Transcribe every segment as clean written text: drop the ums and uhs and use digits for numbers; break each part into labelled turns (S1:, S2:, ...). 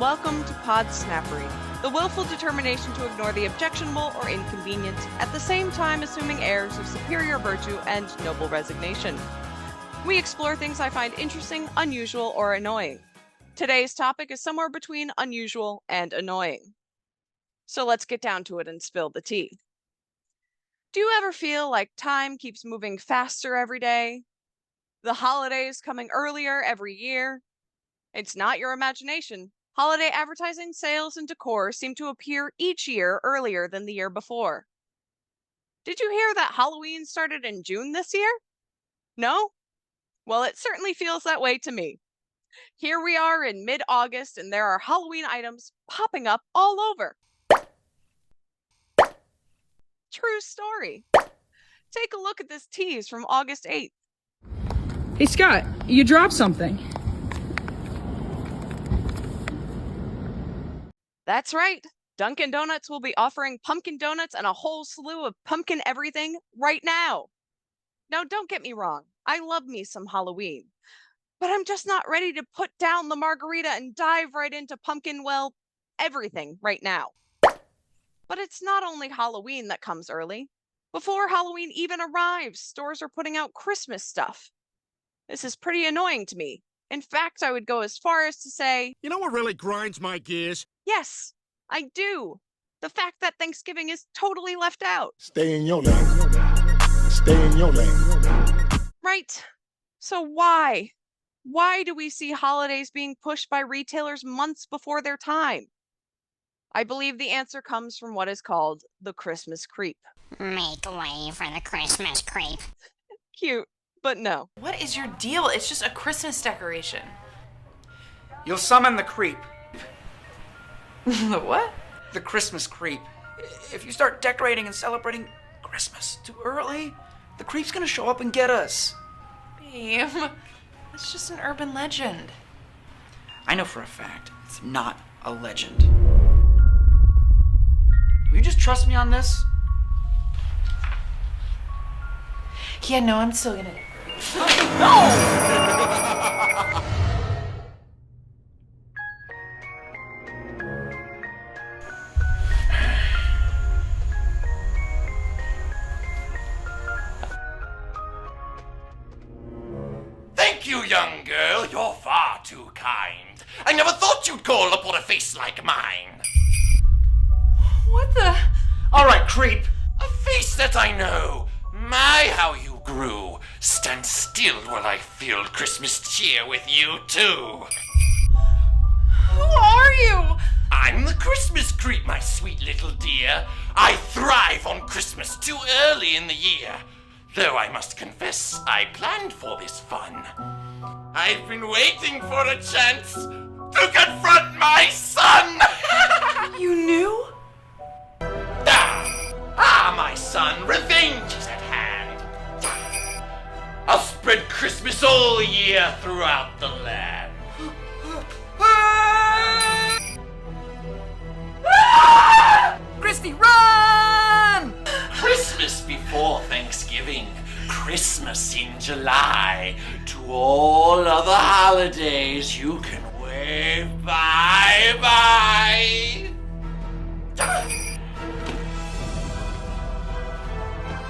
S1: Welcome to Podsnappery, the willful determination to ignore the objectionable or inconvenient, at the same time assuming airs of superior virtue and noble resignation. We explore things I find interesting, unusual, or annoying. Today's topic is somewhere between unusual and annoying. So let's get down to it and spill the tea. Do you ever feel like time keeps moving faster every day? The holidays coming earlier every year? It's not your imagination. Holiday advertising, sales, and decor seem to appear each year earlier than the year before. Did you hear that Halloween started in June this year? No? Well, it certainly feels that way to me. Here we are in mid-August, and there are Halloween items popping up all over. True story. Take a look at this tease from August 8th.
S2: Hey Scott, you dropped something.
S1: That's right. Dunkin' Donuts will be offering pumpkin donuts and a whole slew of pumpkin everything right now. Now, don't get me wrong. I love me some Halloween. But I'm just not ready to put down the margarita and dive right into pumpkin, well, everything right now. But it's not only Halloween that comes early. Before Halloween even arrives, stores are putting out Christmas stuff. This is pretty annoying to me. In fact, I would go as far as to say,
S3: you know what really grinds my gears?
S1: Yes, I do. The fact that Thanksgiving is totally left out.
S4: Stay in your lane. Stay in your lane.
S1: Right. So why? Why do we see holidays being pushed by retailers months before their time? I believe the answer comes from what is called the Christmas creep.
S5: Make way for the Christmas creep.
S1: Cute, but no.
S6: What is your deal? It's just a Christmas decoration.
S7: You'll summon the creep.
S6: The what?
S7: The Christmas creep. If you start decorating and celebrating Christmas too early, the creep's gonna show up and get us.
S6: Babe, it's just an urban legend.
S7: I know for a fact it's not a legend. Will you just trust me on this?
S6: Yeah, no, I'm still gonna...
S8: Thank you, young girl. You're far too kind. I never thought you'd call upon a face like mine.
S6: What the...
S7: All right, creep.
S8: A face that I know. My, how you grew. Stand still while I fill Christmas cheer with you, too.
S6: Who are you?
S8: I'm the Christmas creep, my sweet little dear. I thrive on Christmas too early in the year. Though I must confess, I planned for this fun. I've been waiting for a chance to confront my son!
S6: You knew?
S8: My son, revenge is at hand. I'll spread Christmas all year throughout the land.
S7: Christy, run!
S8: Christmas before Thanksgiving, Christmas in July. To all other holidays, you can wave bye-bye.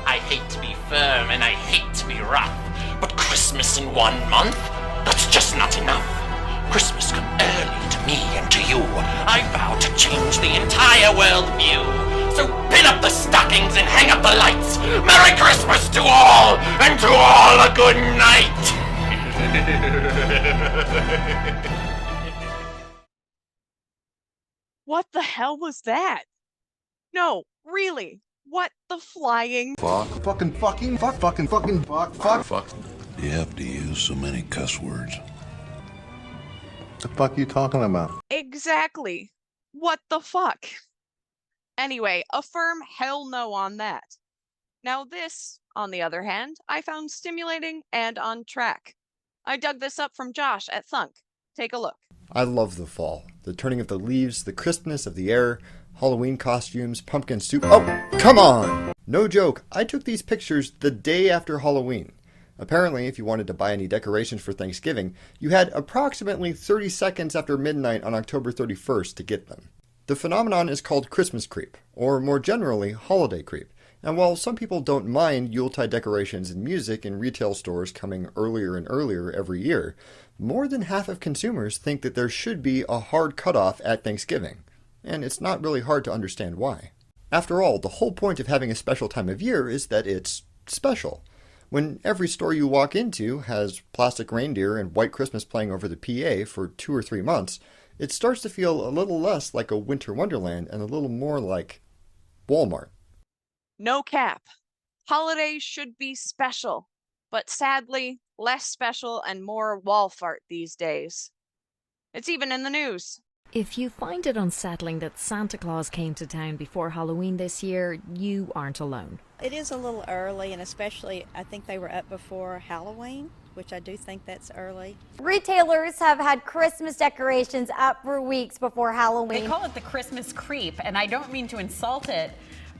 S8: I hate to be firm and I hate to be rough, but Christmas in 1 month? That's just not enough. Christmas come early to me and to you. I vow to change the entire world view. So pin up the stockings and hang up the lights. Merry Christmas to all, and to all a good night.
S1: What the hell was that? No, really. What the flying?
S4: Fuck. Fucking. Fuck.
S9: You have to use so many cuss words.
S4: The fuck you talking about?
S1: Exactly. What the fuck? Anyway, a firm hell no on that. Now this, on the other hand, I found stimulating and on track. I dug this up from Josh at Thunk. Take a look.
S10: I love the fall. The turning of the leaves, the crispness of the air, Halloween costumes, pumpkin soup. Oh, come on! No joke, I took these pictures the day after Halloween. Apparently, if you wanted to buy any decorations for Thanksgiving, you had approximately 30 seconds after midnight on October 31st to get them. The phenomenon is called Christmas creep, or more generally, holiday creep. And while some people don't mind Yuletide decorations and music in retail stores coming earlier and earlier every year, more than half of consumers think that there should be a hard cutoff at Thanksgiving. And it's not really hard to understand why. After all, the whole point of having a special time of year is that it's special. When every store you walk into has plastic reindeer and White Christmas playing over the PA for 2 or 3 months, it starts to feel a little less like a winter wonderland and a little more like Walmart.
S1: No cap. Holidays should be special, but sadly, less special and more wall fart these days. It's even in the news.
S11: If you find it unsettling that Santa Claus came to town before Halloween this year, you aren't alone.
S12: It is a little early, and especially I think they were up before Halloween, which I do think that's early.
S13: Retailers have had Christmas decorations up for weeks before Halloween.
S14: They call it the Christmas creep, and I don't mean to insult it,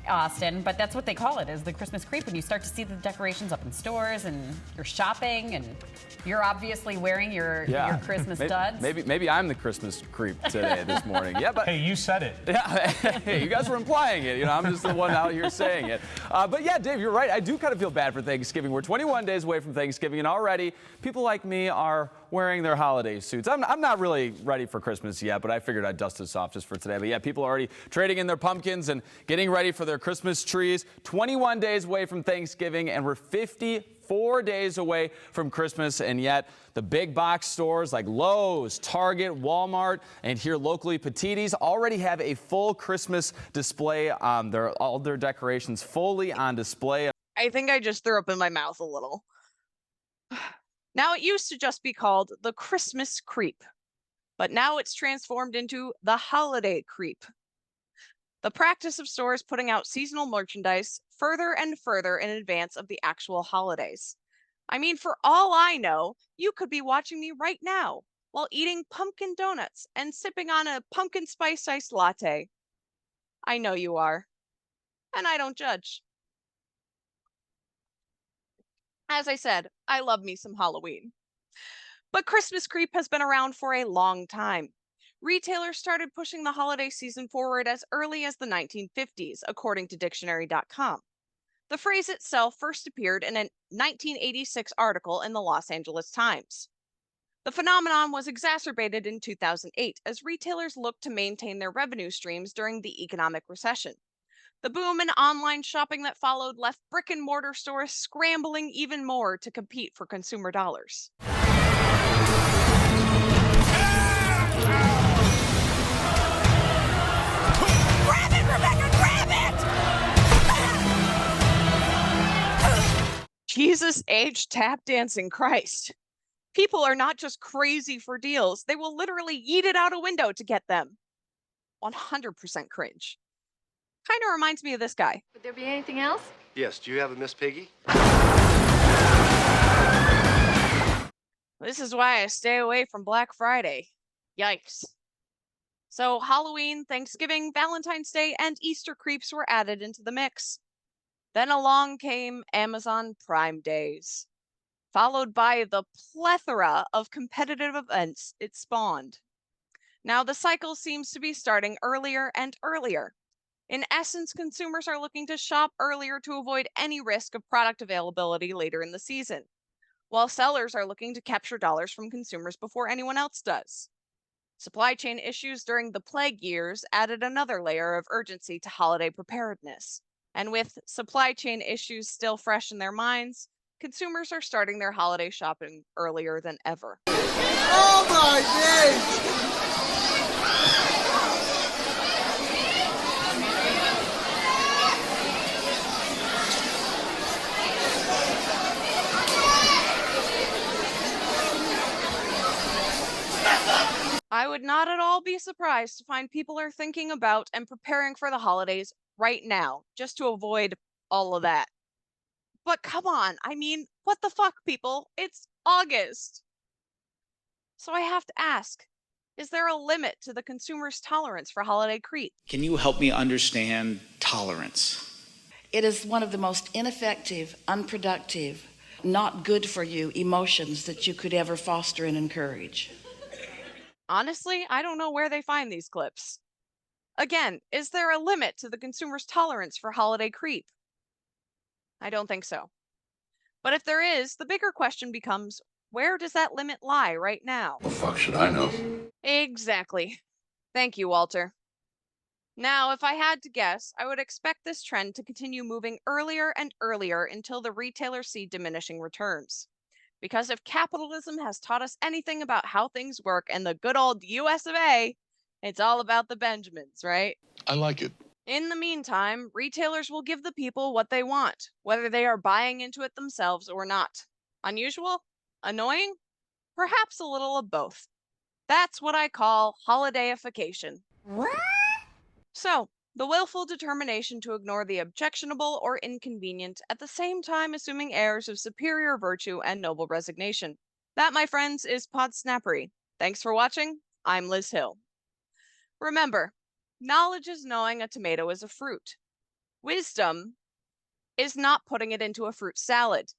S14: Austin, but that's what they call it, is the Christmas creep, when you start to see the decorations up in stores and you're shopping and you're obviously wearing your Christmas duds.
S15: Maybe I'm the Christmas creep today, this morning. Yeah, but
S16: hey, you said it.
S15: Yeah, hey, you guys were implying it. You know, I'm just the one out here saying it. But yeah, Dave, you're right. I do kind of feel bad for Thanksgiving. We're 21 days away from Thanksgiving, and already people like me are wearing their holiday suits. I'm not really ready for Christmas yet, but I figured I'd dust this off just for today. But yeah, people are already trading in their pumpkins and getting ready for their Christmas trees. 21 days away from Thanksgiving, and we're 54 days away from Christmas, and yet the big box stores like Lowe's, Target, Walmart, and here locally Petitti's already have a full Christmas display. All their decorations fully on display.
S1: I think I just threw up in my mouth a little. Now, it used to just be called the Christmas creep, but now it's transformed into the holiday creep. The practice of stores putting out seasonal merchandise further and further in advance of the actual holidays. I mean, for all I know, you could be watching me right now while eating pumpkin donuts and sipping on a pumpkin spice iced latte. I know you are, and I don't judge. As I said, I love me some Halloween. But Christmas creep has been around for a long time. Retailers started pushing the holiday season forward as early as the 1950s, according to dictionary.com. The phrase itself first appeared in a 1986 article in the Los Angeles Times. The phenomenon was exacerbated in 2008 as retailers looked to maintain their revenue streams during the economic recession. The boom in online shopping that followed left brick-and-mortar stores scrambling even more to compete for consumer dollars.
S17: Grab it, Rebecca! Grab it!
S1: Jesus H. Tap dancing Christ. People are not just crazy for deals. They will literally yeet it out a window to get them. 100% cringe. Kind of reminds me of this guy.
S18: Would there be anything else?
S19: Yes, do you have a Miss Piggy?
S1: This is why I stay away from Black Friday. Yikes. So Halloween, Thanksgiving, Valentine's Day, and Easter creeps were added into the mix. Then along came Amazon Prime Days, followed by the plethora of competitive events it spawned. Now the cycle seems to be starting earlier and earlier. In essence, consumers are looking to shop earlier to avoid any risk of product availability later in the season, while sellers are looking to capture dollars from consumers before anyone else does. Supply chain issues during the plague years added another layer of urgency to holiday preparedness. And with supply chain issues still fresh in their minds, consumers are starting their holiday shopping earlier than ever.
S17: Oh my days!
S1: I would not at all be surprised to find people are thinking about and preparing for the holidays right now, just to avoid all of that. But come on, I mean, what the fuck, people? It's August. So I have to ask, is there a limit to the consumer's tolerance for holiday creep?
S20: Can you help me understand tolerance?
S21: It is one of the most ineffective, unproductive,
S16: not good for you emotions that you could ever foster and encourage.
S1: Honestly, I don't know where they find these clips. Again, is there a limit to the consumer's tolerance for holiday creep? I don't think so. But if there is, the bigger question becomes, where does that limit lie right now?
S9: The fuck should I know?
S1: Exactly. Thank you, Walter. Now, if I had to guess, I would expect this trend to continue moving earlier and earlier until the retailers see diminishing returns. Because if capitalism has taught us anything about how things work in the good old US of A, it's all about the Benjamins, right?
S9: I like it.
S1: In the meantime, retailers will give the people what they want, whether they are buying into it themselves or not. Unusual? Annoying? Perhaps a little of both. That's what I call holidayification.
S13: What?
S1: So, the willful determination to ignore the objectionable or inconvenient, at the same time assuming airs of superior virtue and noble resignation. That, my friends, is Podsnappery. Thanks for watching. I'm Liz Hill. Remember, knowledge is knowing a tomato is a fruit. Wisdom is not putting it into a fruit salad.